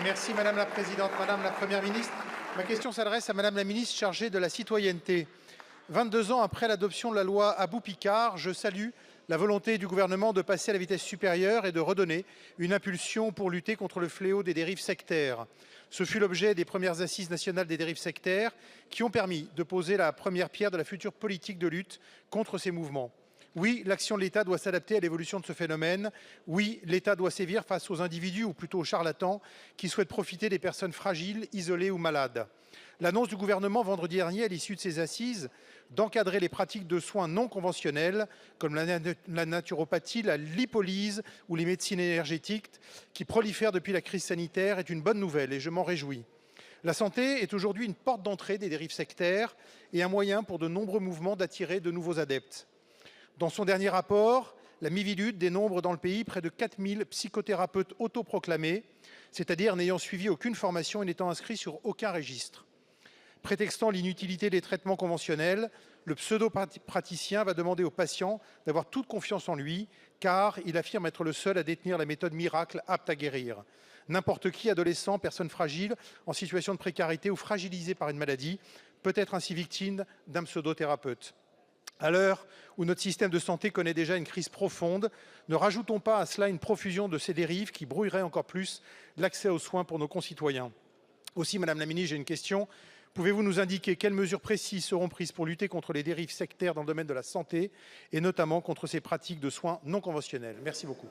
Merci Madame la Présidente. Madame la Première ministre, ma question s'adresse à Madame la ministre chargée de la citoyenneté. 22 ans après l'adoption de la loi Abou-Picard, je salue la volonté du gouvernement de passer à la vitesse supérieure et de redonner une impulsion pour lutter contre le fléau des dérives sectaires. Ce fut l'objet des premières assises nationales des dérives sectaires qui ont permis de poser la première pierre de la future politique de lutte contre ces mouvements. Oui, l'action de l'État doit s'adapter à l'évolution de ce phénomène. Oui, l'État doit sévir face aux individus, ou plutôt aux charlatans, qui souhaitent profiter des personnes fragiles, isolées ou malades. L'annonce du gouvernement vendredi dernier, à l'issue de ces assises, d'encadrer les pratiques de soins non conventionnels, comme la naturopathie, la lipolyse ou les médecines énergétiques, qui prolifèrent depuis la crise sanitaire, est une bonne nouvelle et je m'en réjouis. La santé est aujourd'hui une porte d'entrée des dérives sectaires et un moyen pour de nombreux mouvements d'attirer de nouveaux adeptes. Dans son dernier rapport, la Miviludes dénombre dans le pays près de 4000 psychothérapeutes autoproclamés, c'est-à-dire n'ayant suivi aucune formation et n'étant inscrits sur aucun registre. Prétextant l'inutilité des traitements conventionnels, le pseudo-praticien va demander aux patients d'avoir toute confiance en lui, car il affirme être le seul à détenir la méthode miracle apte à guérir. N'importe qui, adolescent, personne fragile, en situation de précarité ou fragilisé par une maladie, peut être ainsi victime d'un pseudo-thérapeute. À l'heure où notre système de santé connaît déjà une crise profonde, ne rajoutons pas à cela une profusion de ces dérives qui brouilleraient encore plus l'accès aux soins pour nos concitoyens. Aussi, Madame la Ministre, j'ai une question. Pouvez-vous nous indiquer quelles mesures précises seront prises pour lutter contre les dérives sectaires dans le domaine de la santé et notamment contre ces pratiques de soins non conventionnels? Merci beaucoup.